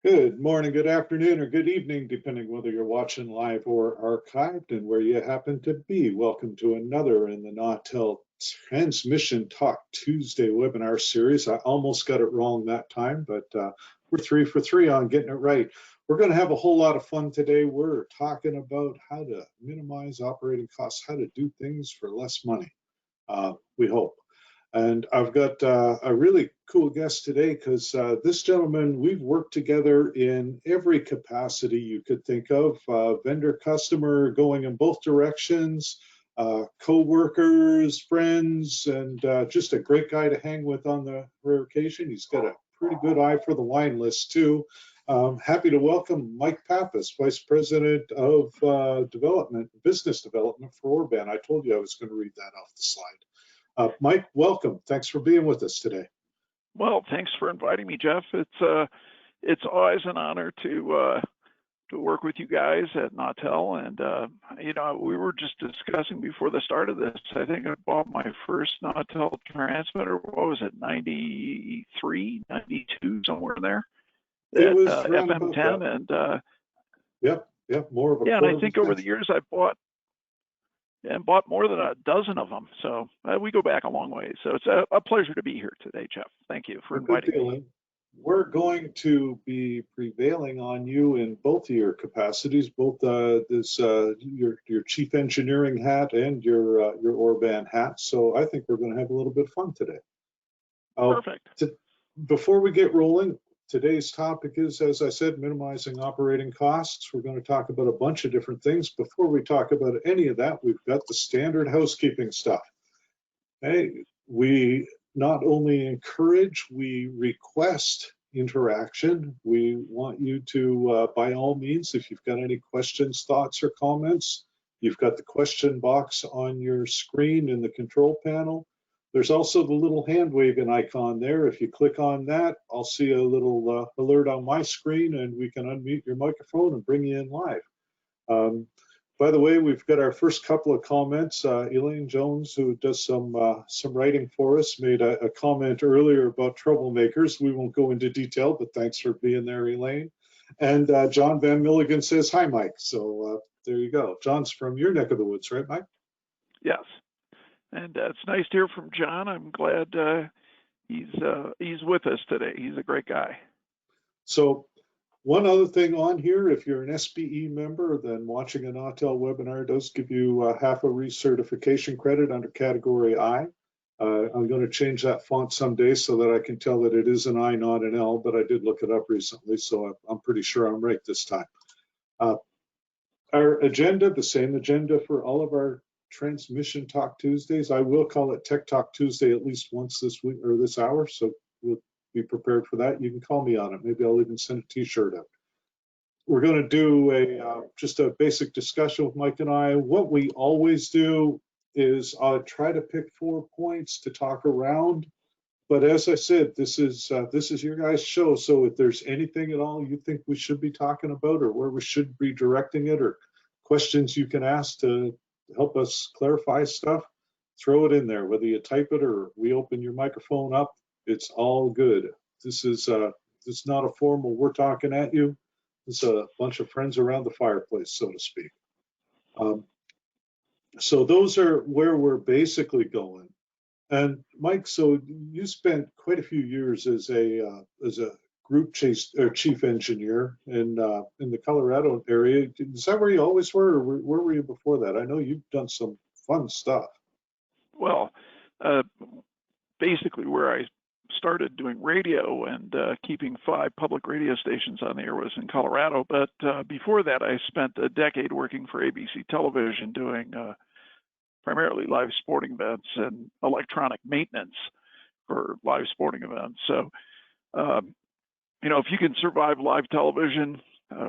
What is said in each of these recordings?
Good morning, good afternoon, or good evening, depending whether you're watching live or archived and where you happen to be. Welcome to another in the Nautel Transmission Talk Tuesday webinar series. I almost got it wrong that time, but we're 3 for 3 on getting it right. We're going to have a whole lot of fun today. We're talking about how to minimize operating costs, how to do things for less money, we hope. And I've got a really cool guest today because this gentleman, we've worked together in every capacity you could think of, vendor, customer, going in both directions, co-workers, friends, and just a great guy to hang with on the rare occasion. He's got a pretty good eye for the wine list too. Happy to welcome Mike Pappas, Vice President of Business Development for Orban. I told you I was going to read that off the slide. Mike, welcome. Thanks for being with us today. Well, thanks for inviting me, Jeff. It's always an honor to work with you guys at Nautel. And you know, we were just discussing before the start of this. I think I bought my first Nautel transmitter. What was it? 93, 92, somewhere in there. It was FM10 and yep, more of a yeah. And I think over the years I bought more than a dozen of them. So we go back a long way. So it's a pleasure to be here today, Jeff. Thank you for inviting me. We're going to be prevailing on you in both of your capacities, both your chief engineering hat and your Orban hat. So I think we're going to have a little bit of fun today. Perfect. Before we get rolling, today's topic is, as I said, minimizing operating costs. We're going to talk about a bunch of different things. Before we talk about any of that, we've got the standard housekeeping stuff. Hey, we not only encourage, we request interaction. We want you to, by all means, if you've got any questions, thoughts, or comments, you've got the question box on your screen in the control panel. There's also the little hand waving icon there. If you click on that, I'll see a little alert on my screen and we can unmute your microphone and bring you in live. By the way, we've got our first couple of comments. Elaine Jones, who does some writing for us, made a comment earlier about troublemakers. We won't go into detail, but thanks for being there, Elaine. And John Van Milligan says, hi, Mike. So there you go. John's from your neck of the woods, right, Mike? Yes. And it's nice to hear from John. I'm glad he's with us today. He's a great guy. So one other thing on here, if you're an SBE member, then watching a Nautel webinar does give you half a recertification credit under category I. I'm going to change that font someday so that I can tell that it is an I, not an L, but I did look it up recently, so I'm pretty sure I'm right this time. Our agenda, the same agenda for all of our Transmission Talk Tuesdays. I will call it Tech Talk Tuesday at least once this week or this hour, so we'll be prepared for that. You can call me on it. Maybe I'll even send a t-shirt out. We're going to do just a basic discussion with Mike and I. What we always do is try to pick 4 points to talk around. But as I said, this is your guys' show. So if there's anything at all you think we should be talking about, or where we should be directing it, or questions you can ask to help us clarify stuff, throw it in there. Whether you type it or we open your microphone up, it's all good. This is not a formal we're talking at you. It's a bunch of friends around the fireplace, so to speak. So those are where we're basically going. And Mike, so you spent quite a few years as a group chief engineer in the Colorado area. Is that where you always were, or where were you before that? I know you've done some fun stuff. Well, basically where I started doing radio and keeping 5 public radio stations on the air was in Colorado. But before that, I spent a decade working for ABC Television doing primarily live sporting events and electronic maintenance for live sporting events. So, you know, if you can survive live television,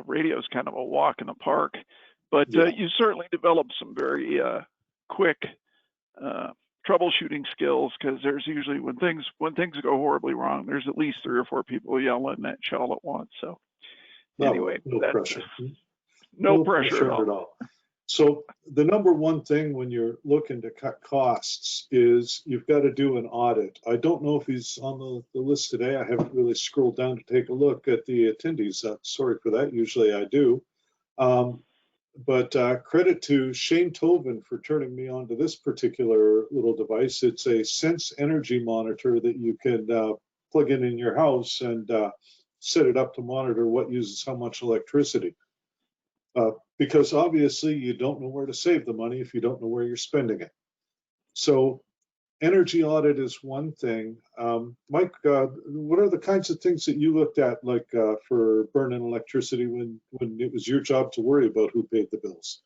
radio is kind of a walk in the park. But you certainly develop some very quick troubleshooting skills, because there's usually when things go horribly wrong, there's at least 3 or 4 people yelling at you all at once. So anyway, no pressure. No pressure at all. So the number one thing when you're looking to cut costs is you've got to do an audit. I don't know if he's on the list today. I haven't really scrolled down to take a look at the attendees. Sorry for that. Usually I do. But credit to Shane Tobin for turning me on to this particular little device. It's a sense energy monitor that you can plug in your house and set it up to monitor what uses how much electricity. Because obviously you don't know where to save the money if you don't know where you're spending it. So energy audit is one thing. Mike, what are the kinds of things that you looked at, like for burning electricity when it was your job to worry about who paid the bills?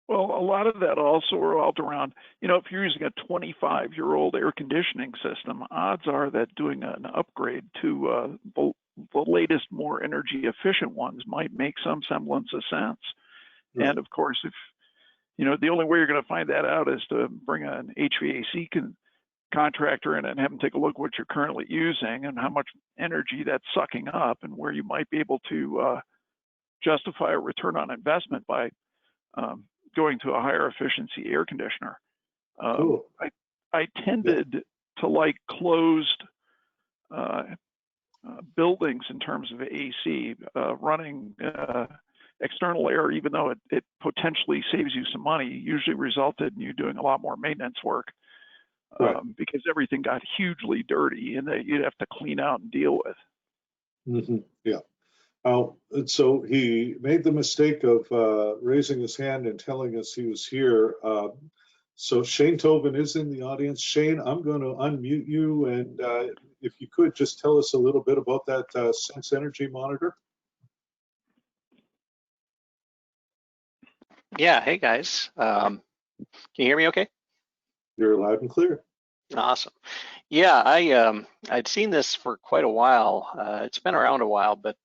Well, a lot of that also revolved around, if you're using a 25-year-old air conditioning system, odds are that doing an upgrade to the latest, more energy efficient ones might make some semblance of sense. Right. And of course, if the only way you're going to find that out is to bring an HVAC contractor in and have them take a look at what you're currently using and how much energy that's sucking up, and where you might be able to justify a return on investment by going to a higher efficiency air conditioner. Cool. I tended to like closed buildings in terms of AC. Running external air, even though it potentially saves you some money, usually resulted in you doing a lot more maintenance work. Right. Because everything got hugely dirty and that you'd have to clean out and deal with. Mm-hmm. Yeah. So he made the mistake of raising his hand and telling us he was here. So Shane Tobin is in the audience. Shane, I'm going to unmute you, and if you could just tell us a little bit about that Sense Energy monitor. Yeah, hey guys. Can you hear me okay? You're loud and clear. Awesome. Yeah, I'd seen this for quite a while. It's been around a while, but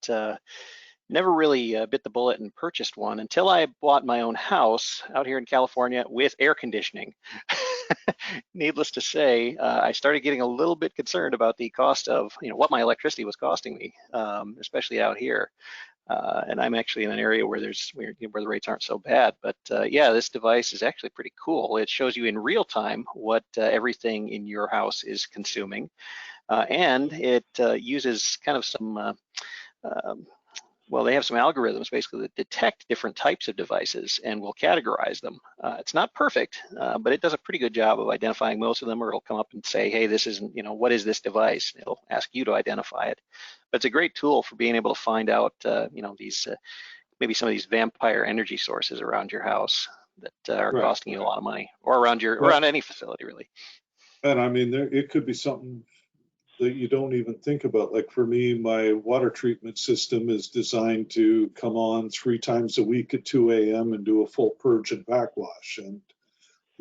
never really bit the bullet and purchased one until I bought my own house out here in California with air conditioning. Needless to say, I started getting a little bit concerned about the cost of what my electricity was costing me, especially out here. And I'm actually in an area where the rates aren't so bad. But yeah, this device is actually pretty cool. It shows you in real time what everything in your house is consuming, and it uses kind of some. Well, they have some algorithms basically that detect different types of devices and will categorize them. It's not perfect, but it does a pretty good job of identifying most of them, or it'll come up and say, hey, this isn't, what is this device? It'll ask you to identify it. But it's a great tool for being able to find out, these, maybe some of these vampire energy sources around your house that are costing you a lot of money, or around any facility, really. And I mean, it could be something that you don't even think about. Like for me, my water treatment system is designed to come on 3 times a week at 2 a.m. and do a full purge and backwash. And,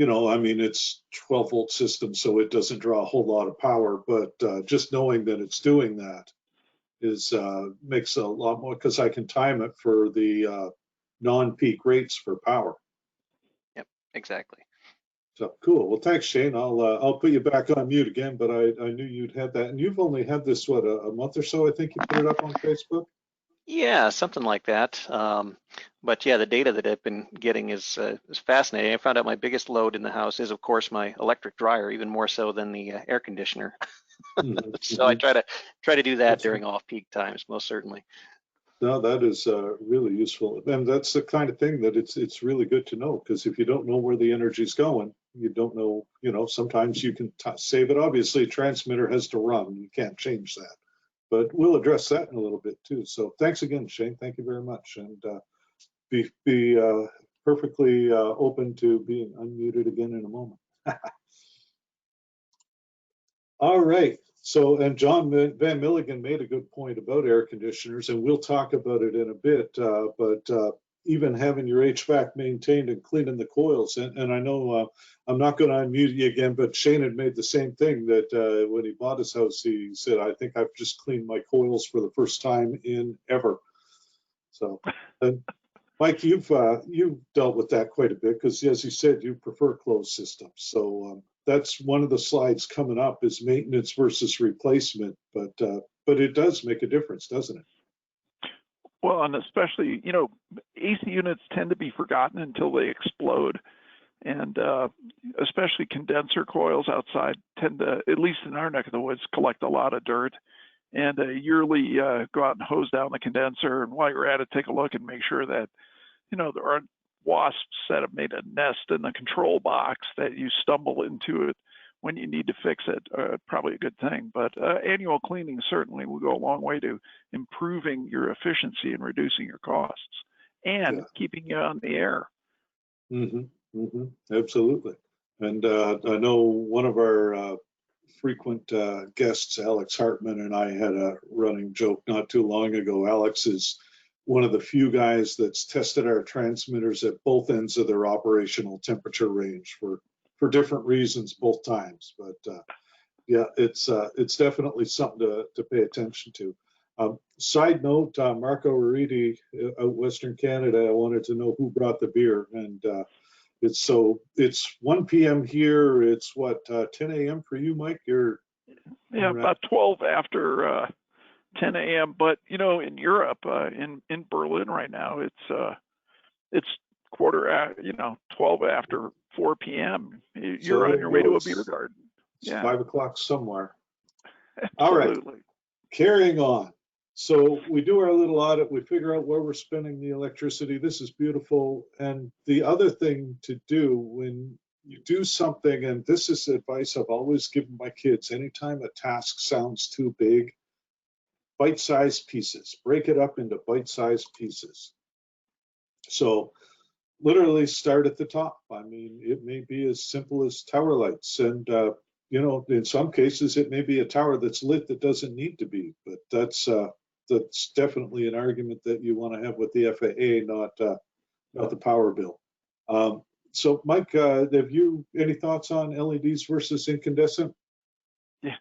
I mean, it's 12-volt system, so it doesn't draw a whole lot of power, but just knowing that it's doing that makes a lot more, because I can time it for the non-peak rates for power. Yep, exactly. So cool. Well, thanks, Shane. I'll put you back on mute again, but I knew you'd had that, and you've only had this a month or so. I think you put it up on Facebook. Yeah, something like that. But yeah, the data that I've been getting is fascinating. I found out my biggest load in the house is, of course, my electric dryer, even more so than the air conditioner. Mm-hmm. So I try to do that during off-peak times, most certainly. No, that is really useful, and that's the kind of thing that it's really good to know, because if you don't know where the energy's going, you don't know. Sometimes you can save it. Obviously, a transmitter has to run. You can't change that, but we'll address that in a little bit too. So thanks again, Shane. Thank you very much, and be perfectly open to being unmuted again in a moment. All right. So, and John Van Milligan made a good point about air conditioners, and we'll talk about it in a bit, but even having your HVAC maintained and cleaning the coils, and I know I'm not going to unmute you again, but Shane had made the same thing, that when he bought his house, he said, I think I've just cleaned my coils for the first time in ever. So, and Mike, you've dealt with that quite a bit, because as you said, you prefer closed systems. So that's one of the slides coming up, is maintenance versus replacement, but it does make a difference, doesn't it? Well, and especially, AC units tend to be forgotten until they explode. And especially condenser coils outside tend to, at least in our neck of the woods, collect a lot of dirt. And yearly go out and hose down the condenser. And while you're at it, take a look and make sure that, there aren't wasps that have made a nest in the control box that you stumble into it when you need to fix it. Probably a good thing. But annual cleaning certainly will go a long way to improving your efficiency and reducing your costs and keeping you on the air. Absolutely. And I know one of our frequent guests, Alex Hartman, and I had a running joke not too long ago. Alex is one of the few guys that's tested our transmitters at both ends of their operational temperature range for different reasons both times. But yeah, it's definitely something to pay attention to. Side note, Marco Rariti out Western Canada, I wanted to know who brought the beer. And it's 1 p.m. here. It's what, 10 a.m. for you, Mike? Yeah, about 12 after 10 a.m. But in Europe, in Berlin right now, it's 12 after 4 p.m. You're on your way to a beer garden. Yeah, 5 o'clock somewhere. Absolutely. All right, carrying on. So we do our little audit, we figure out where we're spending the electricity. This is beautiful. And the other thing to do when you do something, and this is advice I've always given my kids, anytime a task sounds too big, bite-sized pieces, break it up into bite-sized pieces. So literally start at the top. I mean, it may be as simple as tower lights, and in some cases it may be a tower that's lit that doesn't need to be, but that's definitely an argument that you want to have with the FAA, not the power bill. So Mike, have you any thoughts on LEDs versus incandescent? Yeah,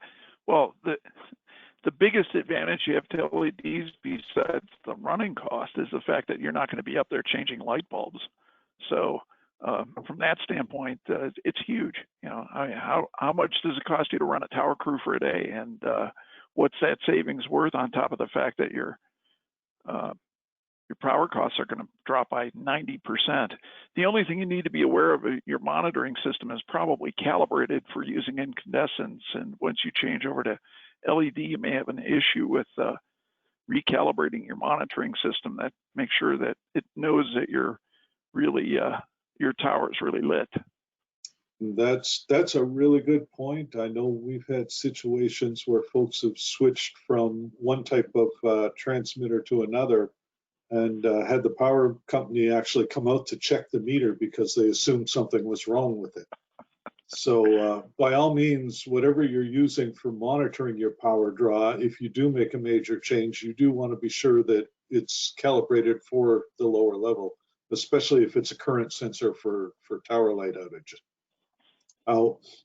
well, the biggest advantage you have to LEDs besides the running cost is the fact that you're not going to be up there changing light bulbs. So from that standpoint, it's huge. How much does it cost you to run a tower crew for a day, and what's that savings worth on top of the fact that your power costs are going to drop by 90%? The only thing you need to be aware of, your monitoring system is probably calibrated for using incandescents, and once you change over to LED, you may have an issue with recalibrating your monitoring system that makes sure that it knows that you're really your tower is really lit. That's a really good point. I know we've had situations where folks have switched from one type of transmitter to another, and had the power company actually come out to check the meter because they assumed something was wrong with it. So by all means, whatever you're using for monitoring your power draw, if you do make a major change, you do want to be sure that it's calibrated for the lower level, especially if it's a current sensor for tower light outage.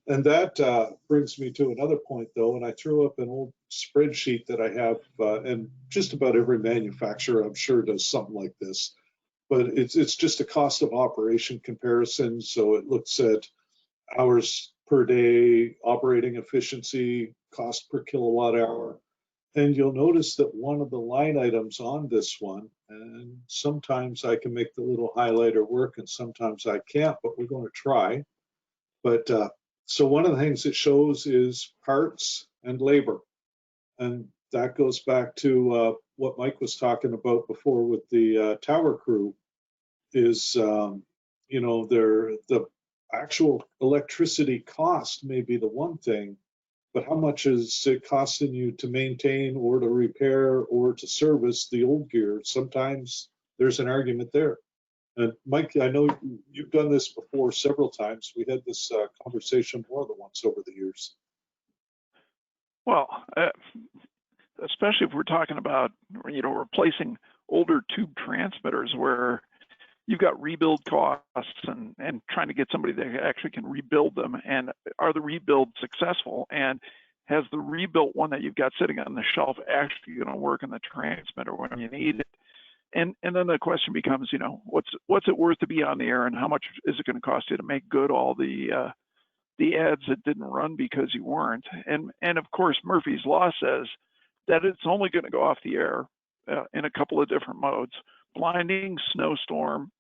And that brings me to another point, though, and I threw up an old spreadsheet that I have, and just about every manufacturer, I'm sure, does something like this, but it's just a cost of operation comparison. So it looks at hours per day, operating efficiency, cost per kilowatt hour. And you'll notice that one of the line items on this one, and sometimes I can make the little highlighter work and sometimes I can't, but we're going to try. But so one of the things it shows is parts and labor. And that goes back to what Mike was talking about before with the tower crew is, the actual electricity cost may be the one thing, but how much is it costing you to maintain or to repair or to service the old gear? Sometimes there's an argument there. And Mike, I know you've done this before several times. We had this conversation more than once over the years. Well, especially if we're talking about, replacing older tube transmitters where you've got rebuild costs and trying to get somebody that actually can rebuild them. And are the rebuilds successful? And has the rebuilt one that you've got sitting on the shelf actually going to work in the transmitter when you need it? And then the question becomes, what's it worth to be on the air, and how much is it going to cost you to make good all the ads that didn't run because you weren't? And of course, Murphy's Law says that it's only going to go off the air in a couple of different modes: blinding, snowstorm,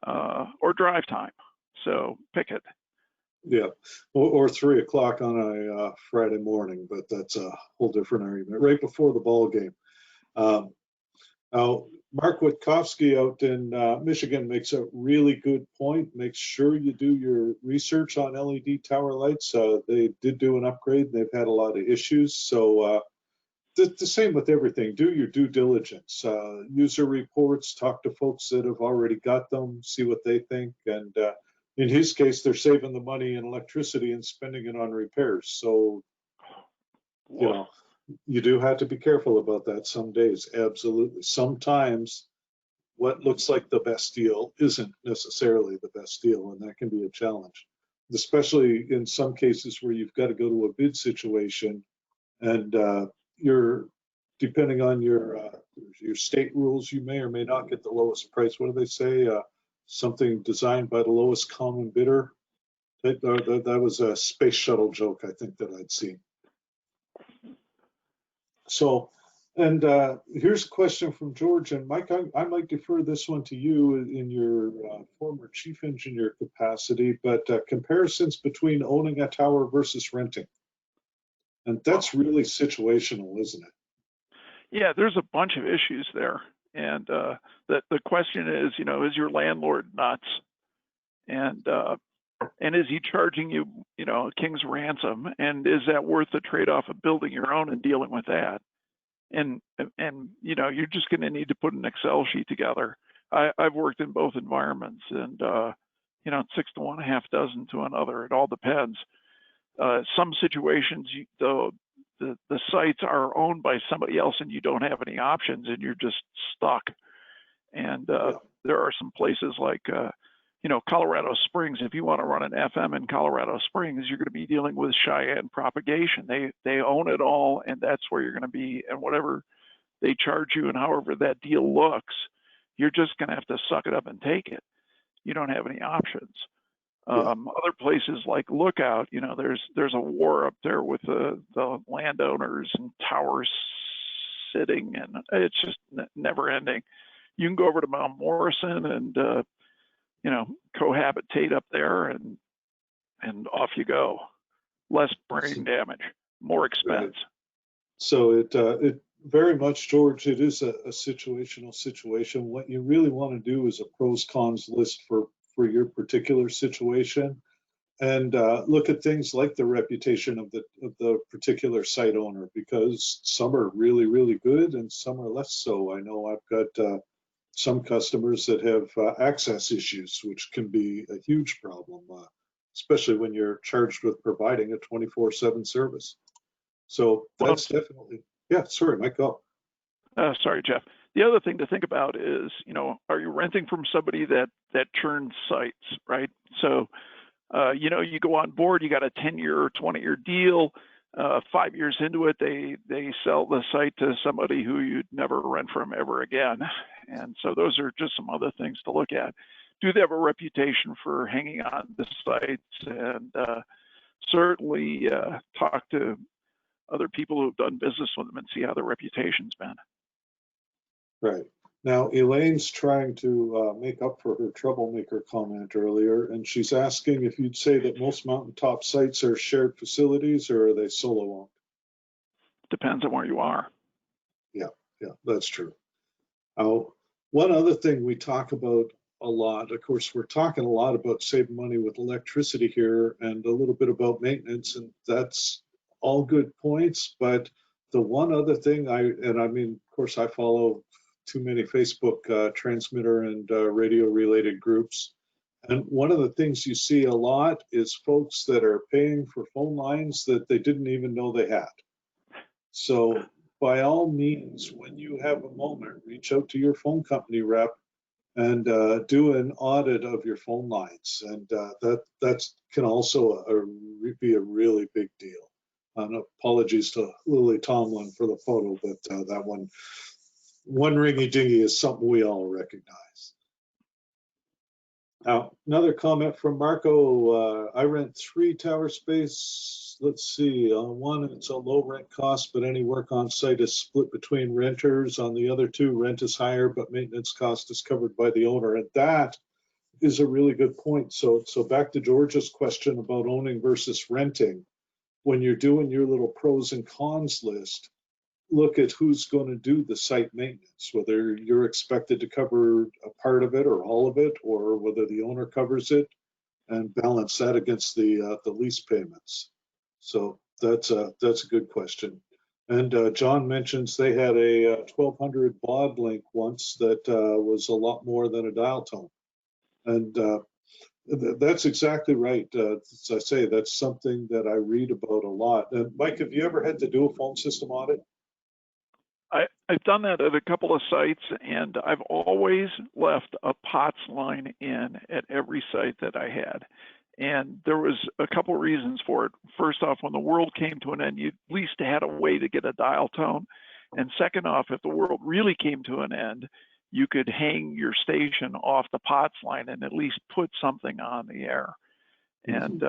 or drive time. So pick it. Yeah, or 3 o'clock on a Friday morning, but that's a whole different argument. Right before the ball game. Now, Mark Witkowski out in Michigan makes a really good point. Make sure you do your research on LED tower lights. They did do an upgrade. They've had a lot of issues. So the same with everything. Do your due diligence. User reports, talk to folks that have already got them, see what they think. And in his case, they're saving the money in electricity and spending it on repairs. So, you know, you do have to be careful about that some days. Absolutely. Sometimes what looks like the best deal isn't necessarily the best deal, and that can be a challenge, especially in some cases where you've got to go to a bid situation and you're, depending on your state rules, you may or may not get the lowest price. What do they say? Something designed by the lowest common bidder. That was a space shuttle joke, I think, that I'd seen. So, and here's a question from George. And Mike, I might defer this one to you in your former chief engineer capacity, but comparisons between owning a tower versus renting. And that's really situational, isn't it? Yeah, there's a bunch of issues there. And the question is, is your landlord nuts? And is he charging you, a king's ransom? And is that worth the trade-off of building your own and dealing with that? And you're just going to need to put an Excel sheet together. I've worked in both environments, and 6 to 1, half dozen to another. It all depends. Some situations, the sites are owned by somebody else, and you don't have any options, and you're just stuck. And there are some places like Colorado Springs. If you want to run an FM in Colorado Springs, you're going to be dealing with Cheyenne propagation. They own it all, and that's where you're going to be. And whatever they charge you and however that deal looks, you're just going to have to suck it up and take it. You don't have any options. Other places like Lookout, there's a war up there with the landowners and towers sitting, and it's just never ending. You can go over to Mount Morrison and cohabitate up there, and off you go. Less brain damage, more expense. Right. So it very much, George, it is a situational situation. What you really want to do is a pros cons list for your particular situation, and look at things like the reputation of the particular site owner, because some are really, really good and some are less so. I know I've got some customers that have access issues, which can be a huge problem, especially when you're charged with providing a 24/7 service. So that's definitely, yeah, sorry, Mike, go. Sorry, Jeff. The other thing to think about is, are you renting from somebody that churns sites, right? So, you go on board, you got a 10-year or 20-year deal. 5 years into it, they sell the site to somebody who you'd never rent from ever again. And so those are just some other things to look at. Do they have a reputation for hanging on to sites? And certainly talk to other people who've done business with them and see how their reputation's been. Right. Now, Elaine's trying to make up for her troublemaker comment earlier, and she's asking if you'd say that most mountaintop sites are shared facilities, or are they solo owned? Depends on where you are. Yeah, that's true. One other thing we talk about a lot, of course, we're talking a lot about saving money with electricity here and a little bit about maintenance, and that's all good points. But the one other thing of course, I follow too many Facebook transmitter and radio related groups. And one of the things you see a lot is folks that are paying for phone lines that they didn't even know they had. So by all means, when you have a moment, reach out to your phone company rep and do an audit of your phone lines. And that can also be a really big deal. And apologies to Lily Tomlin for the photo, but that one ringy dingy is something we all recognize. Now, another comment from Marco. I rent 3 tower space. Let's see, on one it's a low rent cost, but any work on site is split between renters. On the other 2, rent is higher, but maintenance cost is covered by the owner. And that is a really good point. So back to George's question about owning versus renting. When you're doing your little pros and cons list, look at who's going to do the site maintenance, whether you're expected to cover a part of it or all of it, or whether the owner covers it, and balance that against the lease payments. So that's a good question. And John mentions they had a 1200 baud link once that was a lot more than a dial tone. And that's exactly right. As I say, that's something that I read about a lot. And Mike, have you ever had to do a phone system audit? I've done that at a couple of sites, and I've always left a POTS line in at every site that I had. And there was a couple of reasons for it. First off, when the world came to an end, you at least had a way to get a dial tone. And second off, if the world really came to an end, you could hang your station off the POTS line and at least put something on the air. And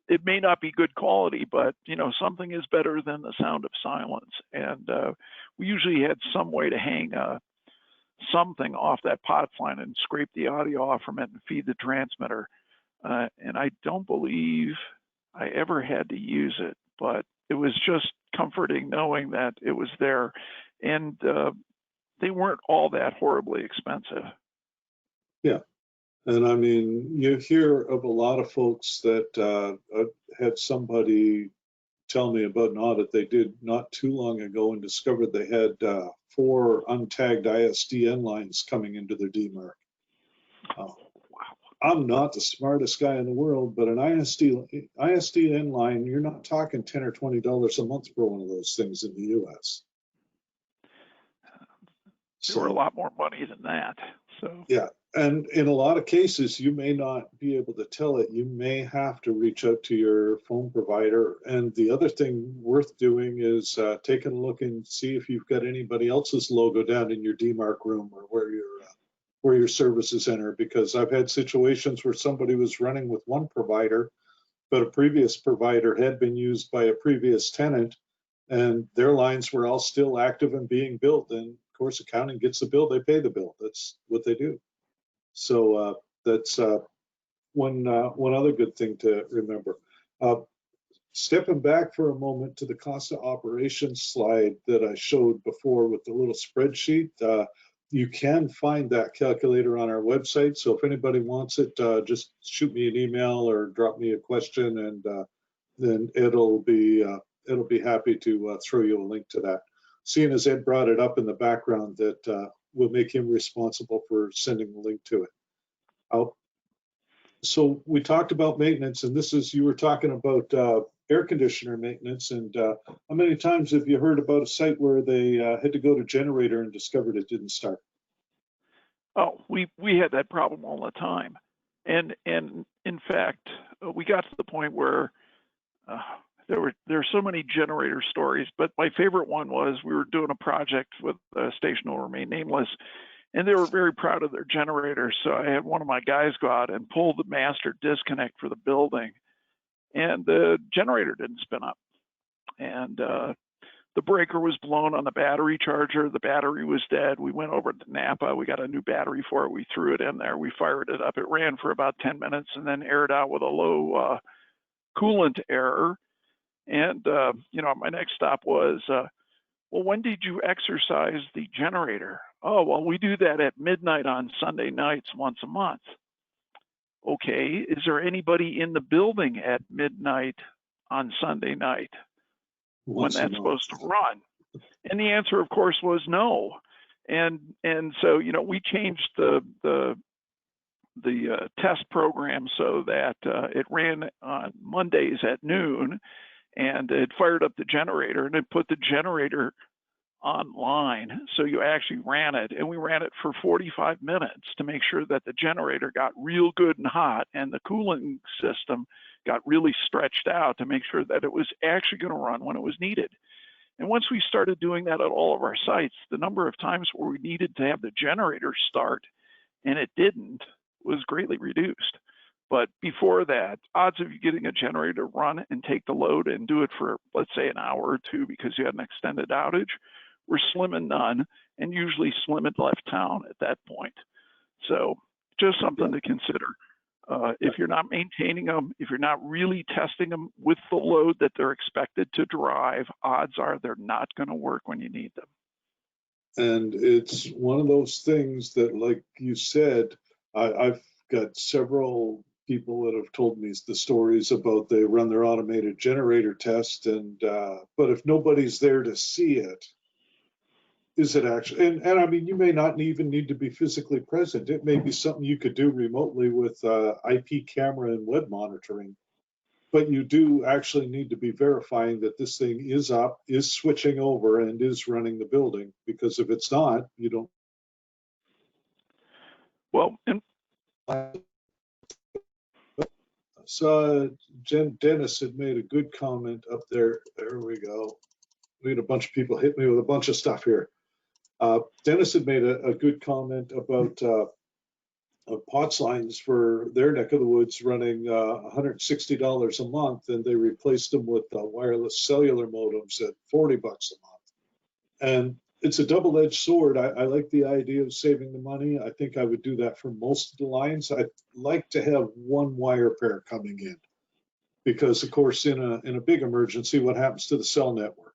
it may not be good quality, but something is better than the sound of silence. And we usually had some way to hang something off that POTS line and scrape the audio off from it and feed the transmitter. And I don't believe I ever had to use it, but it was just comforting knowing that it was there. And they weren't all that horribly expensive. Yeah. And I mean, you hear of a lot of folks that had somebody tell me about an audit they did not too long ago and discovered they had 4 untagged ISDN lines coming into their DMARC. Wow. I'm not the smartest guy in the world, but an ISDN line, you're not talking $10 or $20 a month for one of those things in the US. There were a lot more money than that. So yeah. And in a lot of cases, you may not be able to tell it. You may have to reach out to your phone provider. And the other thing worth doing is taking a look and see if you've got anybody else's logo down in your DMARC room or where your services enter. Because I've had situations where somebody was running with one provider, but a previous provider had been used by a previous tenant, and their lines were all still active and being built. And of course, accounting gets the bill; they pay the bill. That's what they do. So that's one other good thing to remember. Stepping back for a moment to the cost of operations slide that I showed before with the little spreadsheet, you can find that calculator on our website. So if anybody wants it, just shoot me an email or drop me a question, and then it'll be happy to throw you a link to that. Seeing as Ed brought it up in the background, that we'll make him responsible for sending the link to it. So we talked about maintenance, and you were talking about air conditioner maintenance. And how many times have you heard about a site where they had to go to generator and discovered it didn't start? Oh, we had that problem all the time. And in fact, we got to the point where there are so many generator stories, but my favorite one was we were doing a project with a station will remain nameless, and they were very proud of their generator. So I had one of my guys go out and pull the master disconnect for the building, and the generator didn't spin up. And the breaker was blown on the battery charger. The battery was dead. We went over to Napa. We got a new battery for it. We threw it in there. We fired it up. It ran for about 10 minutes and then aired out with a low coolant error. And, my next stop was, well, when did you exercise the generator? Oh, well, we do that at midnight on Sunday nights once a month. Okay, is there anybody in the building at midnight on Sunday night when that's supposed to run? And the answer, of course, was no. And so, we changed the test program so that it ran on Mondays at noon, and it fired up the generator, and it put the generator online. So you actually ran it, and we ran it for 45 minutes to make sure that the generator got real good and hot, and the cooling system got really stretched out to make sure that it was actually going to run when it was needed. And once we started doing that at all of our sites, the number of times where we needed to have the generator start and it didn't was greatly reduced. But before that, odds of you getting a generator to run and take the load and do it for, let's say, an hour or two because you had an extended outage were slim and none, and usually slim had left town at that point. So just something to consider. If you're not maintaining them, if you're not really testing them with the load that they're expected to drive, odds are they're not going to work when you need them. And it's one of those things that, like you said, I've got several people that have told me the stories about they run their automated generator test, and but if nobody's there to see it, is it actually, and I mean, you may not even need to be physically present. It may be something you could do remotely with IP camera and web monitoring, but you do actually need to be verifying that this thing is up, is switching over, and is running the building, because if it's not, you don't. Well, and so Dennis had made a good comment up there. There we go. We had a bunch of people hit me with a bunch of stuff here. Dennis had made a good comment about POTS lines for their neck of the woods running $160 a month, and they replaced them with wireless cellular modems at $40 a month. And it's a double-edged sword. I like the idea of saving the money. I think I would do that for most of the lines. I'd like to have one wire pair coming in, because of course in a big emergency, what happens to the cell network?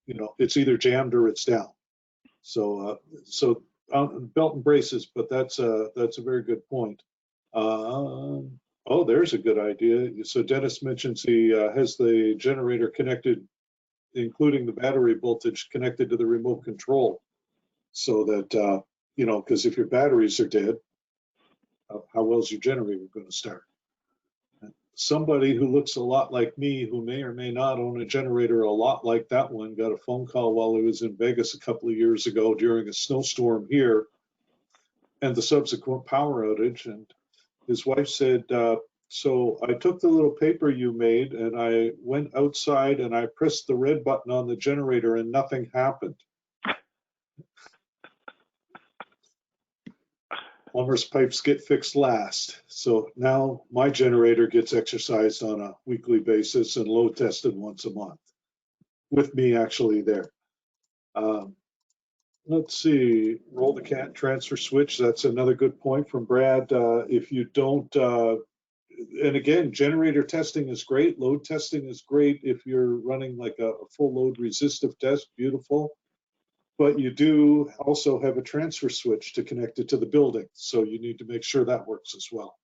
You know, it's either jammed or it's down. So belt and braces, but that's a very good point. Oh, there's a good idea. So Dennis mentions he has the generator connected, including the battery voltage connected to the remote control, so that you know, because if your batteries are dead, how well is your generator going to start? Somebody who looks a lot like me, who may or may not own a generator a lot like that one, got a phone call while he was in Vegas a couple of years ago during a snowstorm here and the subsequent power outage. And his wife said, so I took the little paper you made and I went outside and I pressed the red button on the generator and nothing happened. Plumber's pipes get fixed last. So now my generator gets exercised on a weekly basis and load tested once a month, with me actually there. Let's see, roll the cat transfer switch. That's another good point from Brad. If you don't, and again, generator testing is great. Load testing is great if you're running like a full load resistive test, beautiful. But you do also have a transfer switch to connect it to the building. So you need to make sure that works as well.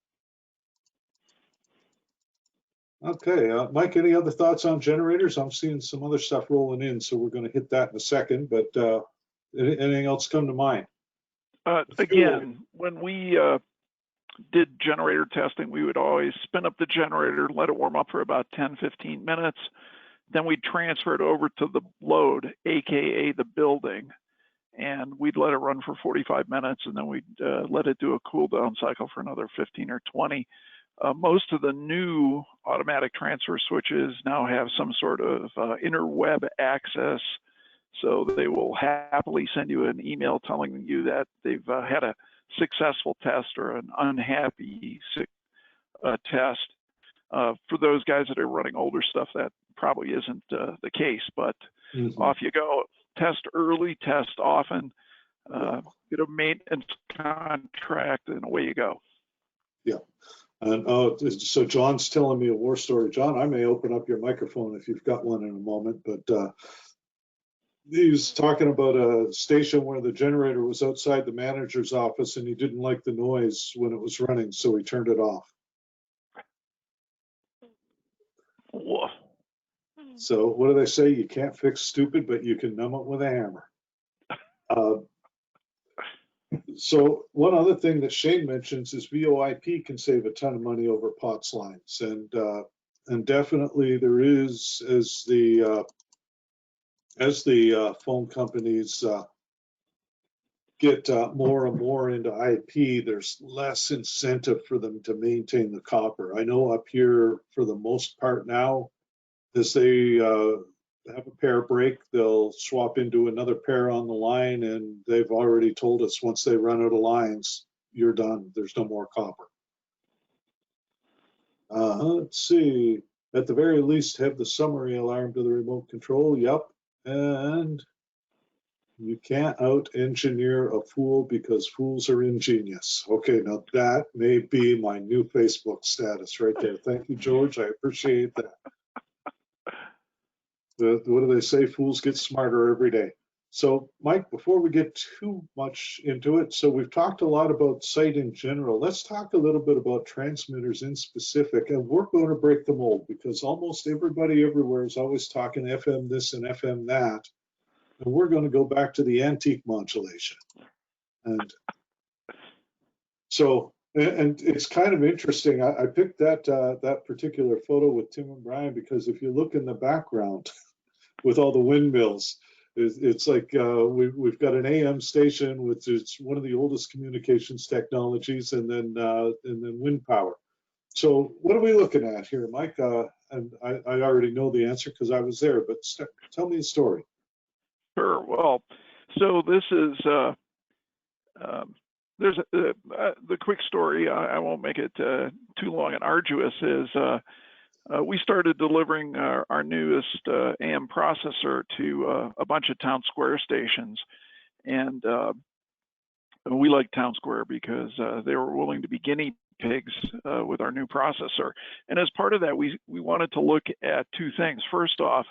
Okay, Mike, any other thoughts on generators? I'm seeing some other stuff rolling in, so we're going to hit that in a second, but anything else come to mind? Again, when we did generator testing, we would always spin up the generator, let it warm up for about 10-15 minutes. Then we'd transfer it over to the load, AKA the building, and we'd let it run for 45 minutes, and then we'd let it do a cool down cycle for another 15 or 20. Most of the new automatic transfer switches now have some sort of interweb access, so they will happily send you an email telling you that they've had a successful test or an unhappy test. For those guys that are running older stuff, that probably isn't the case, but off you go. Test early, test often, get a maintenance contract, and away you go. Yeah. And so John's telling me a war story. John, I may open up your microphone if you've got one in a moment, but he was talking about a station where the generator was outside the manager's office and he didn't like the noise when it was running, so he turned it off. Woof. So what do they say? You can't fix stupid, but you can numb it with a hammer. So one other thing that Shane mentions is VoIP can save a ton of money over POTS lines, and definitely there is, as the phone companies get more and more into IP, there's less incentive for them to maintain the copper. I know up here for the most part now, as they have a pair break, they'll swap into another pair on the line, and they've already told us once they run out of lines, you're done. There's no more copper. Let's see. At the very least, have the summary alarm to the remote control. Yep. And you can't out-engineer a fool because fools are ingenious. Okay, now that may be my new Facebook status right there. Thank you, George. I appreciate that. What do they say? Fools get smarter every day. So, Mike, before we get too much into it, so we've talked a lot about site in general. Let's talk a little bit about transmitters in specific, and we're going to break the mold because almost everybody everywhere is always talking FM this and FM that, and we're going to go back to the antique modulation. And so, and it's kind of interesting. I picked that particular photo with Tim and Brian because if you look in the background with all the windmills, it's like we've got an AM station, which is one of the oldest communications technologies, and then wind power. So what are we looking at here, Mike? And I already know the answer because I was there, but tell me the story. Sure. Well, so this is there's the quick story. I won't make it too long and arduous. Is we started delivering our newest AM processor to a bunch of town square stations, and we like town square because they were willing to be guinea pigs with our new processor. And as part of that, we wanted to look at two things. First off,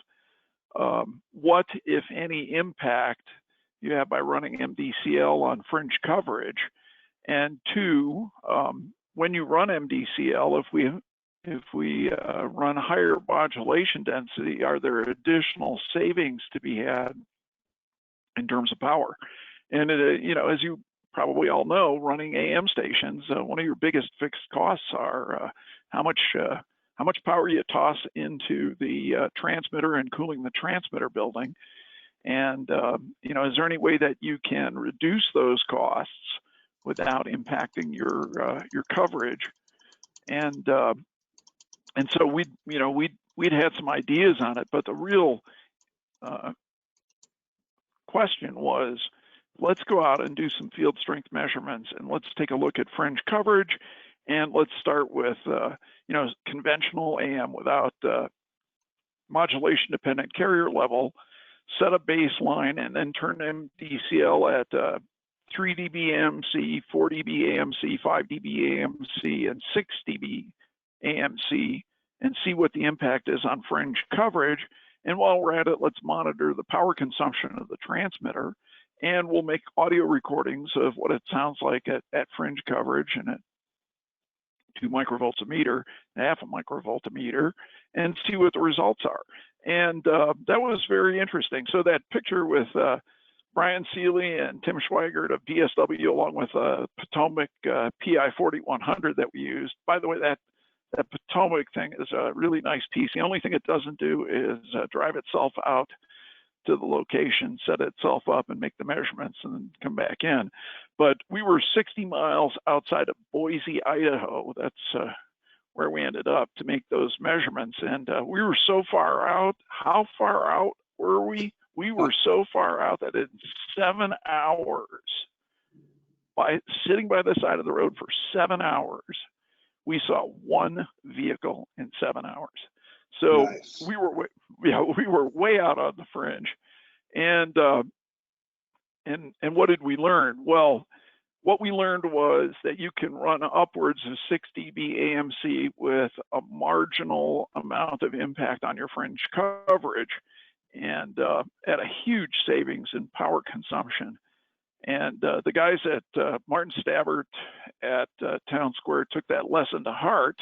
what, if any, impact you have by running MDCL on fringe coverage, and two, when you run MDCL, if we run higher modulation density, are there additional savings to be had in terms of power? And you know, as you probably all know, running AM stations, one of your biggest fixed costs are how much power you toss into the transmitter and cooling the transmitter building. And you know, is there any way that you can reduce those costs without impacting your coverage? And so we'd had some ideas on it, but the real question was, let's go out and do some field strength measurements, and let's take a look at fringe coverage, and let's start with conventional AM without modulation dependent carrier level, set a baseline, and then turn MDCL at 3 dB AMC, 4 dB AMC, 5 dB AMC, and 6 dB AMC, and see what the impact is on fringe coverage. And while we're at it, let's monitor the power consumption of the transmitter, and we'll make audio recordings of what it sounds like at fringe coverage and at 2 microvolts a meter, half a microvolt a meter, and see what the results are. And that was very interesting. So that picture with Brian Seeley and Tim Schweigert of DSW, along with Potomac PI 4100 that we used. By the way, that Potomac thing is a really nice piece. The only thing it doesn't do is drive itself out to the location, set itself up, and make the measurements, and then come back in. But we were 60 miles outside of Boise, Idaho. That's where we ended up to make those measurements. And we were so far out. How far out were we? We were so far out that in 7 hours, by sitting by the side of the road for 7 hours, we saw one vehicle in 7 hours. So nice. we were way out on the fringe. And what did we learn? Well, what we learned was that you can run upwards of 6 dB AMC with a marginal amount of impact on your fringe coverage, and at a huge savings in power consumption. And the guys at Martin Stabbert at Town Square took that lesson to heart.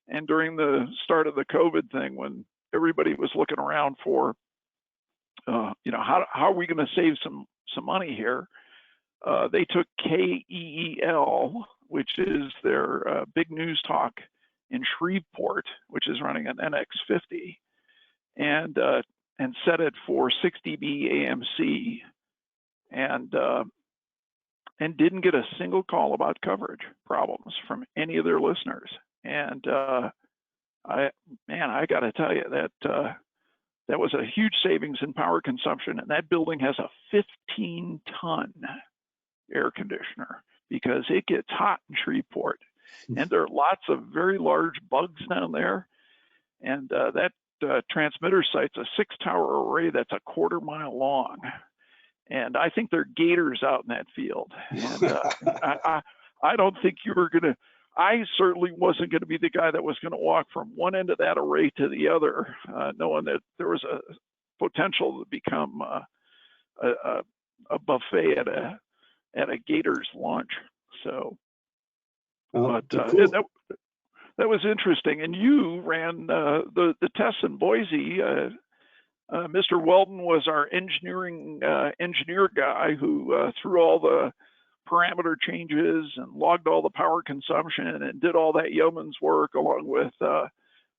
And during the start of the COVID thing, when everybody was looking around for, how are we going to save some money here? They took KEEL, which is their big news talk in Shreveport, which is running an NX50, and set it for 6 dB AMC, and didn't get a single call about coverage problems from any of their listeners. And I got to tell you that that was a huge savings in power consumption, and that building has a 15-ton air conditioner. because it gets hot in Shreveport. And there are lots of very large bugs down there. And that transmitter site's a 6-tower array that's a 1/4 mile long. And I think there are gators out in that field. And I don't think you were going to, I certainly wasn't going to be the guy that was going to walk from one end of that array to the other, knowing that there was a potential to become a buffet at a gator's lunch. So, but that was interesting. And you ran the tests in Boise. Mr. Weldon was our engineer guy who threw all the parameter changes and logged all the power consumption and did all that yeoman's work, along with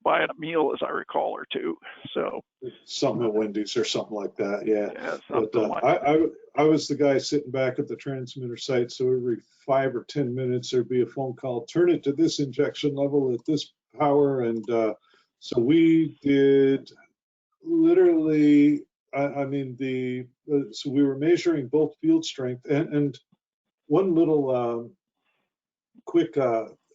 buying a meal, as I recall, or two. So something at Wendy's or something like that. Yeah. But, like I was the guy sitting back at the transmitter site. So every 5 or 10 minutes, there'd be a phone call, turn it to this injection level at this power. And so we did literally, so we were measuring both field strength and one little quick,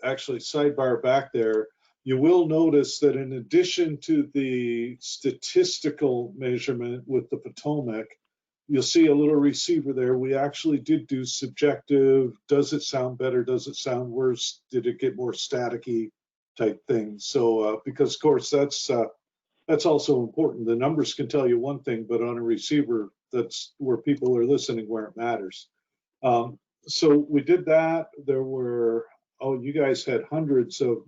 actually sidebar back there, you will notice that in addition to the statistical measurement with the Potomac, you'll see a little receiver there. We actually did do subjective, does it sound better, does it sound worse, did it get more staticky type things. So because of course that's also important. The numbers can tell you one thing, but on a receiver, that's where people are listening, where it matters. So we did that. There were, you guys had hundreds of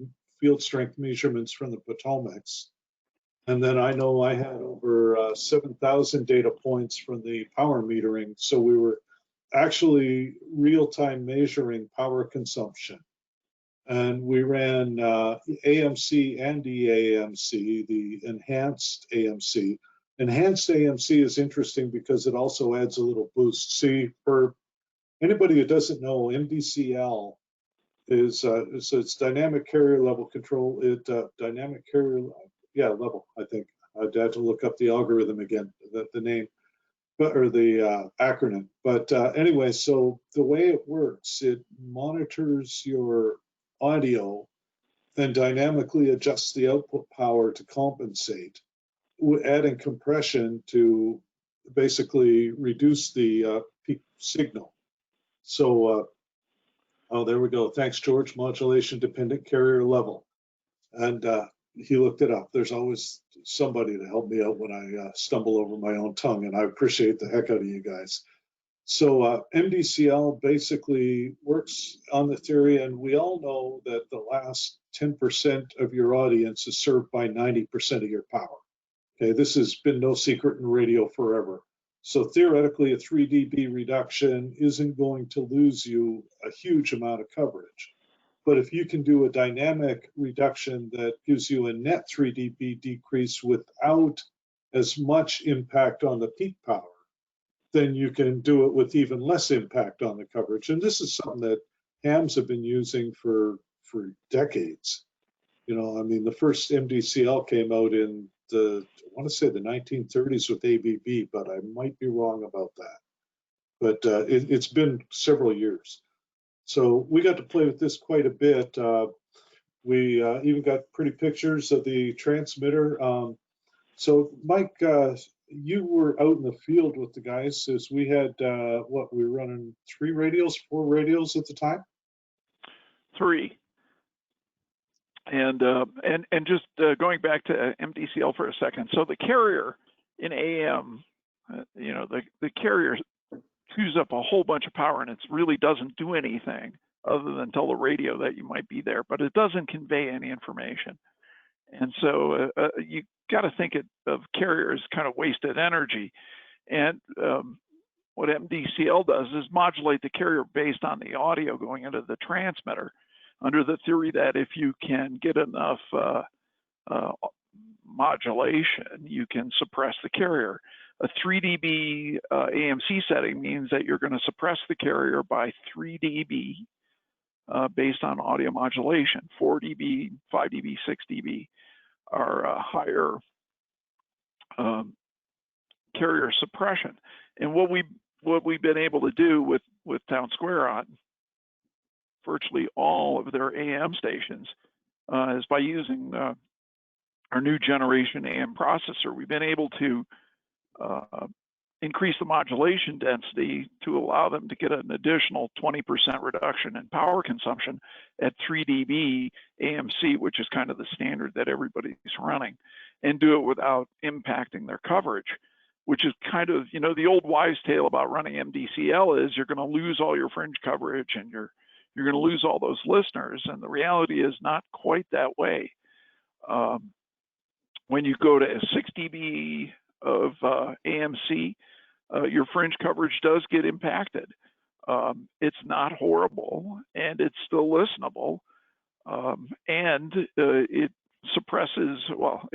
field strength measurements from the Potomacs. And then I know I had over 7,000 data points from the power metering. So we were actually real-time measuring power consumption. And we ran AMC and EAMC, the enhanced AMC. Enhanced AMC is interesting because it also adds a little boost. See, for anybody who doesn't know, MDCL is so it's dynamic carrier level control. Dynamic carrier, level. I think I'd have to look up the algorithm again, the name, or the acronym. But anyway, so the way it works, it monitors your audio and dynamically adjusts the output power to compensate, adding compression to basically reduce the peak signal. So, there we go. Thanks, George. Modulation dependent carrier level. And he looked it up. There's always somebody to help me out when I stumble over my own tongue, and I appreciate the heck out of you guys. So MDCL basically works on the theory, and we all know that the last 10% of your audience is served by 90% of your power. Okay, this has been no secret in radio forever. So theoretically, a 3 dB reduction isn't going to lose you a huge amount of coverage. But if you can do a dynamic reduction that gives you a net 3 dB decrease without as much impact on the peak power, then you can do it with even less impact on the coverage. And this is something that hams have been using for decades. You know, I mean, the first MDCL came out in I want to say the 1930s with ABB, but I might be wrong about that. But it's been several years. So we got to play with this quite a bit. We even got pretty pictures of the transmitter. So Mike, you were out in the field with the guys as we had, we were running 4 radios at the time? 3. And just going back to MDCL for a second. So the carrier in AM, the carrier chews up a whole bunch of power, and it really doesn't do anything other than tell the radio that you might be there, but it doesn't convey any information. And so you got to think of carrier as kind of wasted energy. And what MDCL does is modulate the carrier based on the audio going into the transmitter, under the theory that if you can get enough modulation, you can suppress the carrier. A 3 dB AMC setting means that you're going to suppress the carrier by 3 dB based on audio modulation. 4 dB, 5 dB, 6 dB are higher carrier suppression. And what we've been able to do with Town Square on virtually all of their AM stations is by using our new generation AM processor. We've been able to increase the modulation density to allow them to get an additional 20% reduction in power consumption at 3 dB AMC, which is kind of the standard that everybody's running, and do it without impacting their coverage, which is kind of, you know, the old wives' tale about running MDCL is you're going to lose all your fringe coverage and you're going to lose all those listeners. And the reality is not quite that way. When you go to a 6 dB of AMC, your fringe coverage does get impacted. It's not horrible, and it's still listenable, and it suppresses, well,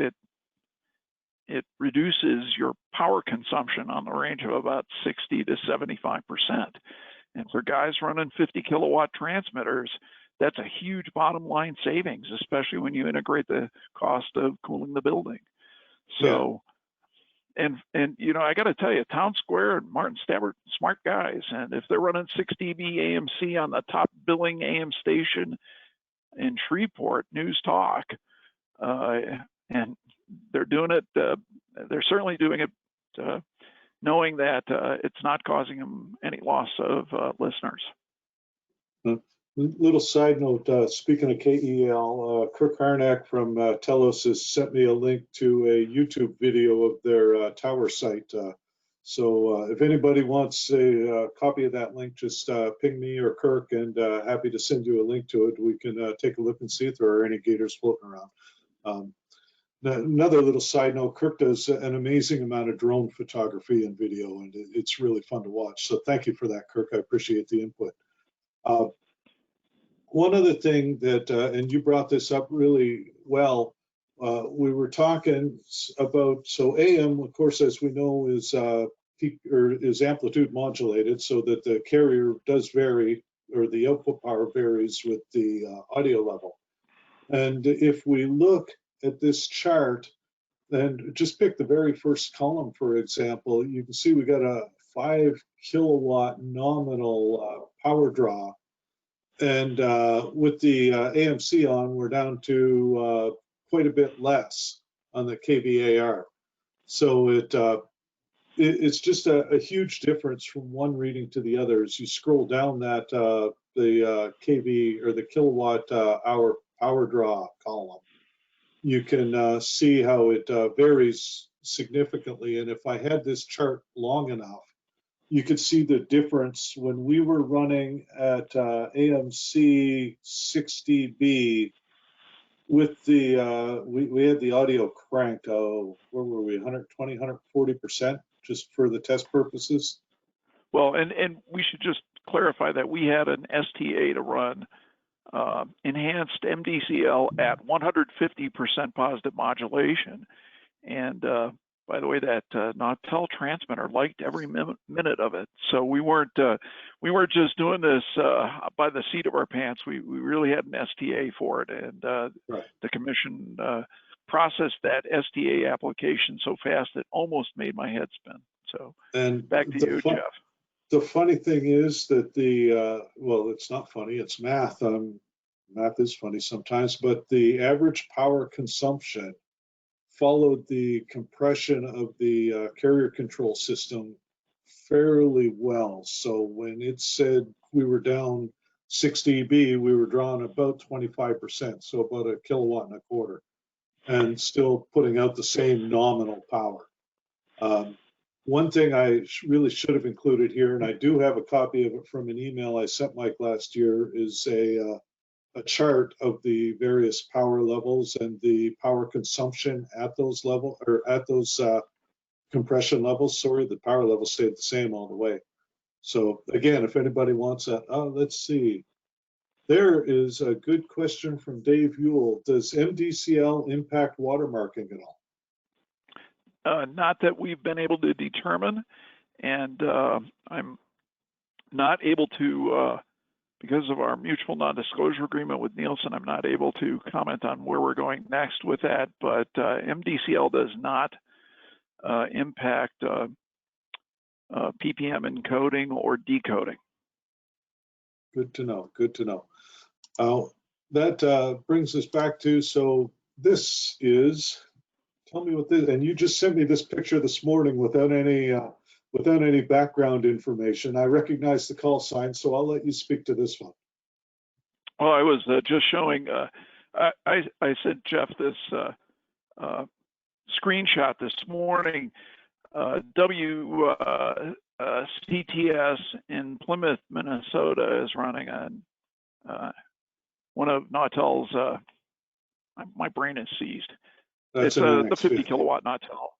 it reduces your power consumption on the range of about 60 to 75%. And for guys running 50 kilowatt transmitters, that's a huge bottom line savings, especially when you integrate the cost of cooling the building. So, yeah. And you know, I got to tell you, Town Square and Martin Stabbert, smart guys. And if they're running 6 dB AMC on the top billing AM station in Shreveport, News Talk, and they're doing it, they're certainly doing it knowing that it's not causing them any loss of listeners. Little side note, speaking of KEL, Kirk Harnack from Telos has sent me a link to a YouTube video of their tower site. So if anybody wants a copy of that link, just ping me or Kirk, and happy to send you a link to it. We can take a look and see if there are any gators floating around. Another little side note, Kirk does an amazing amount of drone photography and video, and it's really fun to watch. So thank you for that, Kirk. I appreciate the input. One other thing that, and you brought this up really well, we were talking about, so AM, of course, as we know, is peak or is amplitude modulated, so that the carrier does vary, or the output power varies with the audio level. And if we look at this chart, and just pick the very first column, for example, you can see we got a 5 kilowatt nominal power draw. And with the AMC on, we're down to quite a bit less on the KVAR. So it's just a huge difference from one reading to the other. As you scroll down that the KV or the kilowatt hour power draw column, you can see how it varies significantly. And if I had this chart long enough, you could see the difference when we were running at AMC 6 dB with the, we had the audio cranked, where were we, 120, 140%, just for the test purposes? Well, and we should just clarify that we had an STA to run enhanced MDCL at 150% positive modulation. And by the way, that Nautel transmitter liked every minute of it. So we weren't just doing this by the seat of our pants. We really had an STA for it, and right. The commission processed that STA application so fast it almost made my head spin. So and back to you, Jeff. The funny thing is that the well, it's not funny. It's math. Math is funny sometimes, but the average power consumption followed the compression of the carrier control system fairly well. So when it said we were down 6 dB, we were drawing about 25%, so about a kilowatt and a quarter, and still putting out the same nominal power. One thing I really should have included here, and I do have a copy of it from an email I sent Mike last year, is a chart of the various power levels and the power consumption at those levels, or at those compression levels. Sorry, the power levels stayed the same all the way. So again, if anybody wants that, let's see. There is a good question from Dave Ewell. Does MDCL impact watermarking at all? Not that we've been able to determine, and I'm not able to, because of our mutual non-disclosure agreement with Nielsen, I'm not able to comment on where we're going next with that, but MDCL does not impact PPM encoding or decoding. Good to know. Good to know. That brings us back to, so this is, tell me what this, and you just sent me this picture this morning without any background information. I recognize the call sign, so I'll let you speak to this one. Well, I was just showing, I sent Jeff this screenshot this morning. WCTS in Plymouth, Minnesota is running on one of Nautel's, my brain is seized. That's it's the 50 kilowatt Nautel,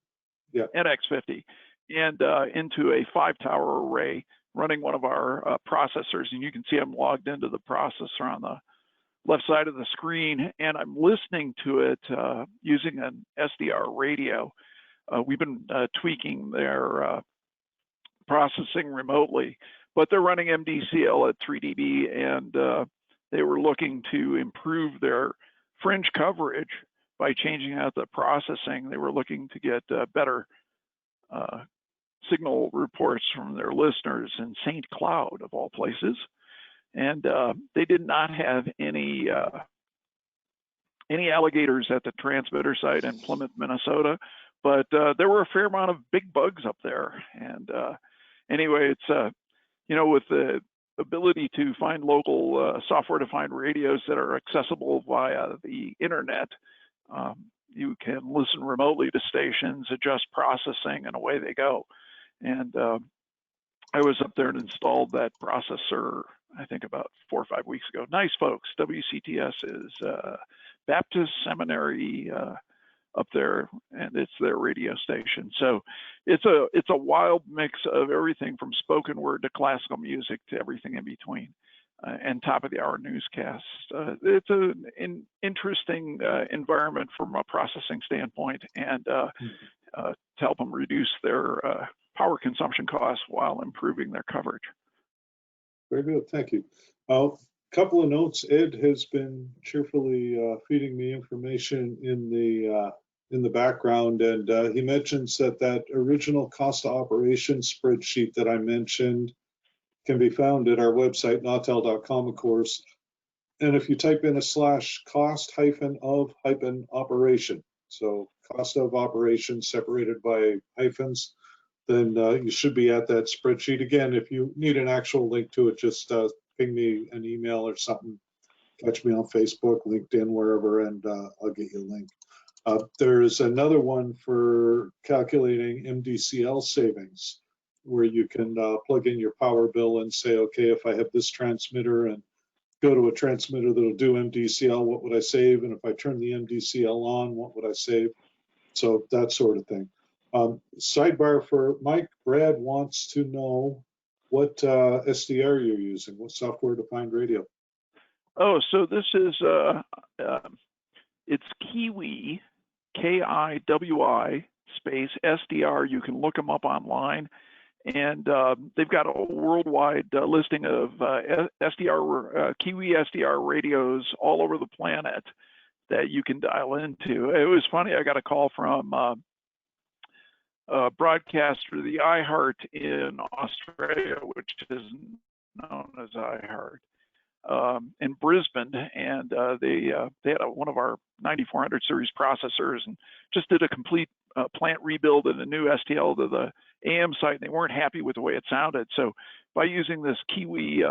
yeah, NX50, and into a 5-tower array running one of our processors. And you can see I'm logged into the processor on the left side of the screen, and I'm listening to it using an SDR radio. We've been tweaking their processing remotely, but they're running MDCL at 3 dB, and they were looking to improve their fringe coverage by changing out the processing. They were looking to get better signal reports from their listeners in St. Cloud, of all places. And they did not have any alligators at the transmitter site in Plymouth, Minnesota, but there were a fair amount of big bugs up there. And anyway, it's with the ability to find local software-defined radios that are accessible via the internet, you can listen remotely to stations, adjust processing, and away they go. And I was up there and installed that processor, I think about 4 or 5 weeks ago. Nice folks. WCTS is Baptist Seminary up there, and it's their radio station. So it's a wild mix of everything from spoken word to classical music to everything in between, and top of the hour newscasts. It's an interesting environment from a processing standpoint, and to help them reduce their power consumption costs while improving their coverage. Very good, thank you. Couple of notes. Ed has been cheerfully feeding me information in the background, and he mentions that original cost of operation spreadsheet that I mentioned can be found at our website, nautel.com, of course. And if you type in / cost-of-operation, so cost of operation separated by hyphens, then you should be at that spreadsheet. Again, if you need an actual link to it, just ping me an email or something. Catch me on Facebook, LinkedIn, wherever, and I'll get you a link. There's another one for calculating MDCL savings, where you can plug in your power bill and say, okay, if I have this transmitter and go to a transmitter that'll do MDCL, what would I save? And if I turn the MDCL on, what would I save? So that sort of thing. Sidebar for Mike, Brad wants to know what SDR you're using, what software-defined radio. Oh, so this is, it's Kiwi, KIWI space SDR. You can look them up online, and they've got a worldwide listing of SDR, Kiwi SDR radios all over the planet that you can dial into. It was funny, I got a call from broadcaster, the iHeart in Australia, which is known as iHeart, in Brisbane, and they had one of our 9400 series processors and just did a complete plant rebuild and a new STL to the AM site, and they weren't happy with the way it sounded. So by using this Kiwi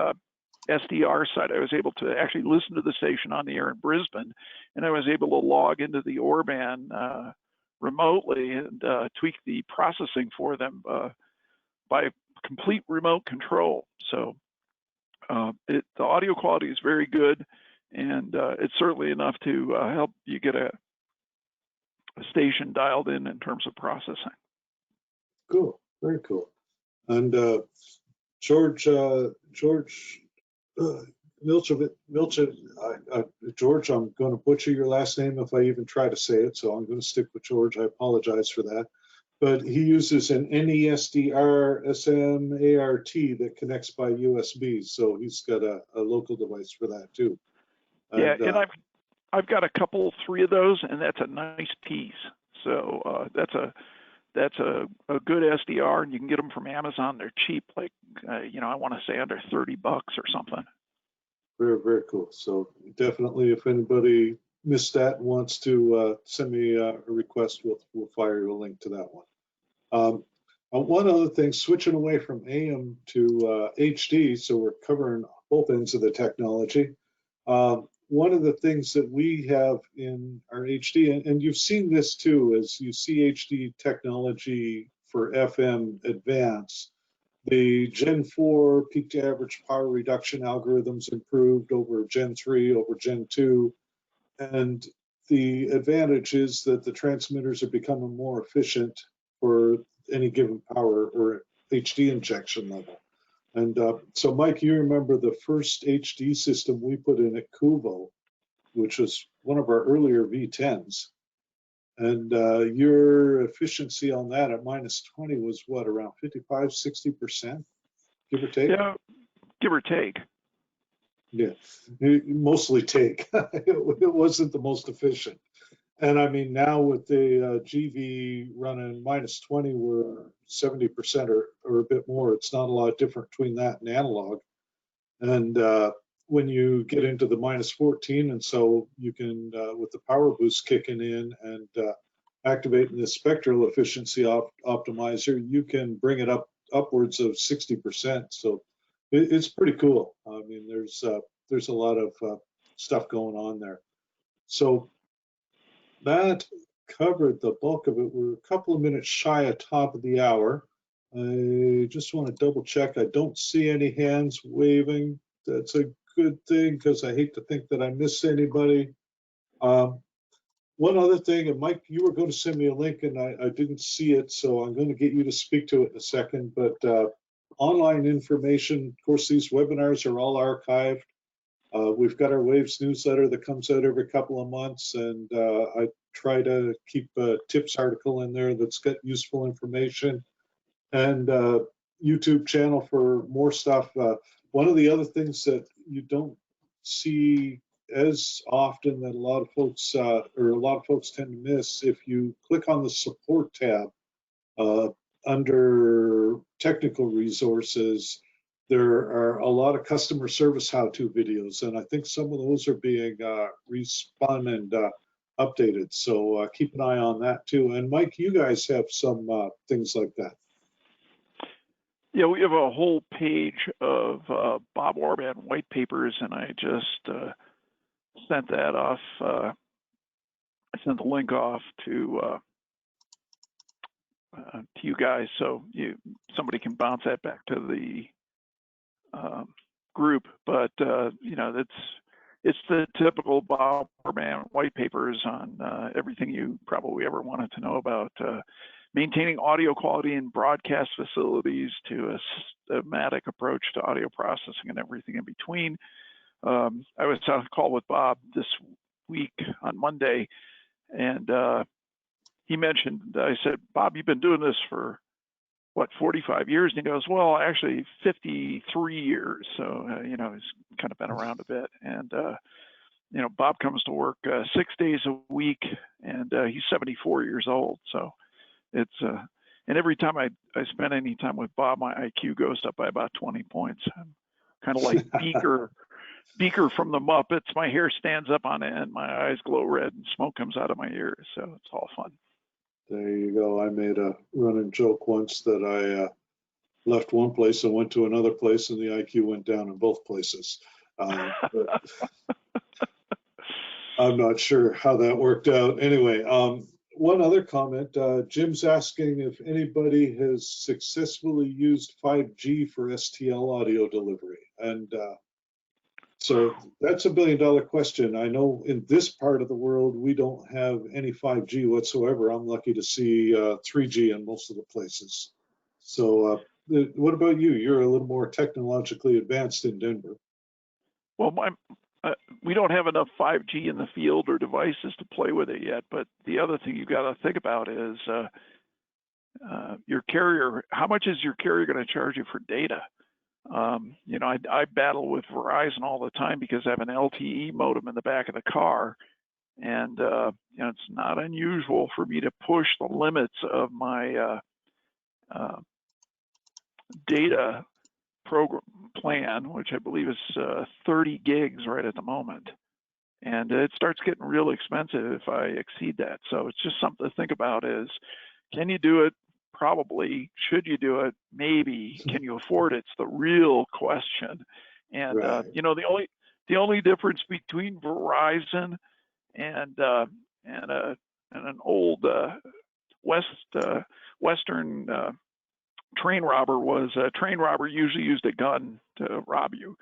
SDR site, I was able to actually listen to the station on the air in Brisbane, and I was able to log into the Orban remotely and tweak the processing for them by complete remote control. So the audio quality is very good, and it's certainly enough to help you get a station dialed in terms of processing. Cool, very cool. And George Milchevich, George, I'm going to butcher your last name if I even try to say it, so I'm going to stick with George. I apologize for that. But he uses an NESDR SMART that connects by USB, so he's got a local device for that too. Yeah, and I've got a couple, 3 of those, and that's a nice piece. So that's a good SDR, and you can get them from Amazon. They're cheap, like I want to say under $30 or something. Very, very cool. So definitely, if anybody missed that and wants to send me a request, we'll fire you a link to that one. One other thing, switching away from AM to HD, so we're covering both ends of the technology. One of the things that we have in our HD, and you've seen this too, as you see HD technology for FM advance, the Gen 4 peak to average power reduction algorithms improved over Gen 3, over Gen 2, and the advantage is that the transmitters are becoming more efficient for any given power or HD injection level. And so, Mike, you remember the first HD system we put in at Kuvo, which was one of our earlier V10s. And your efficiency on that at -20 was what, around 55, 60%, give or take? Yeah, give or take. Yeah, mostly take. It wasn't the most efficient. And I mean, now with the GV running -20, we're 70% or a bit more. It's not a lot different between that and analog. And when you get into the -14, and so you can, with the power boost kicking in and activating the spectral efficiency optimizer, you can bring it upwards of 60%. So it's pretty cool. I mean, there's a lot of stuff going on there. So that covered the bulk of it. We're a couple of minutes shy of top of the hour. I just want to double check. I don't see any hands waving. That's a good thing, because I hate to think that I miss anybody. One other thing, and Mike, you were going to send me a link and I didn't see it, so I'm going to get you to speak to it in a second. But online information, of course, these webinars are all archived. We've got our Waves newsletter that comes out every couple of months, and I try to keep a tips article in there that's got useful information, and YouTube channel for more stuff. One of the other things that you don't see as often that a lot of folks tend to miss, if you click on the support tab under technical resources, there are a lot of customer service how-to videos, and I think some of those are being respun and updated. So keep an eye on that too. And Mike, you guys have some things like that. Yeah, we have a whole page of Bob Orban white papers, and I just sent that off. I sent the link off to you guys, so somebody can bounce that back to the group. But you know, it's the typical Bob Orban white papers on everything you probably ever wanted to know about maintaining audio quality in broadcast facilities, to a systematic approach to audio processing and everything in between. I was on a call with Bob this week on Monday, and he mentioned, I said, Bob, you've been doing this for what, 45 years? And he goes, well, actually 53 years. So, you know, he's kind of been around a bit. And, you know, Bob comes to work 6 days a week, and he's 74 years old. So it's, and every time I spend any time with Bob, my IQ goes up by about 20 points. I'm kind of like Beaker from the Muppets. My hair stands up on end, my eyes glow red, and smoke comes out of my ears. So it's all fun. There you go. I made a running joke once that I left one place and went to another place, and the IQ went down in both places. But I'm not sure how that worked out. Anyway, one other comment. Jim's asking if anybody has successfully used 5G for STL audio delivery. And so that's $1 billion question. I know in this part of the world, we don't have any 5G whatsoever. I'm lucky to see 3G in most of the places. So what about you? You're a little more technologically advanced in Denver. Well, we don't have enough 5G in the field or devices to play with it yet. But the other thing you've got to think about is your carrier. How much is your carrier going to charge you for data? You know, I battle with Verizon all the time because I have an LTE modem in the back of the car, and you know, it's not unusual for me to push the limits of my data plan, which I believe is 30 gigs right at the moment. And it starts getting real expensive if I exceed that. So it's just something to think about is, can you do it? Probably. Should you do it? Maybe. Can you afford it? It's the real question. And Right. you know, the only difference between Verizon and an old Western train robber was a train robber usually used a gun to rob you,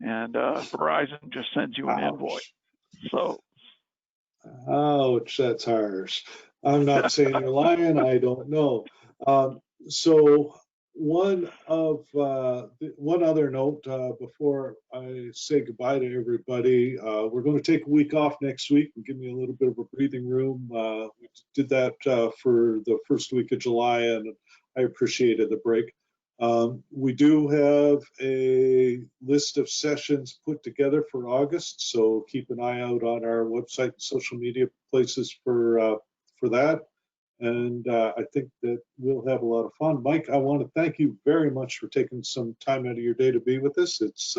and Verizon just sends you an invoice. Ouch. So, Ouch, that's harsh. I'm not saying you're lying. I don't know. So one other note before I say goodbye to everybody, we're going to take a week off next week and give me a little bit of a breathing room. We did that for the first week of July, and I appreciated the break. We do have a list of sessions put together for August, so keep an eye out on our website and social media places for that. And I think that we'll have a lot of fun. Mike, I want to thank you very much for taking some time out of your day to be with us. It's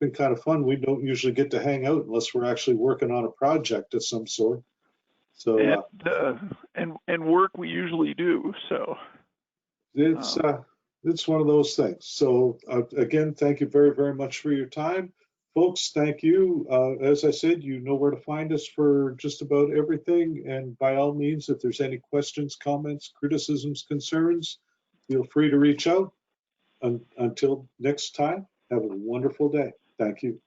been kind of fun. We don't usually get to hang out unless we're actually working on a project of some sort. So and work we usually do. So it's one of those things. So again, thank you very, very much for your time. Folks, thank you. As I said, you know where to find us for just about everything. And by all means, if there's any questions, comments, criticisms, concerns, feel free to reach out. Until next time, have a wonderful day. Thank you.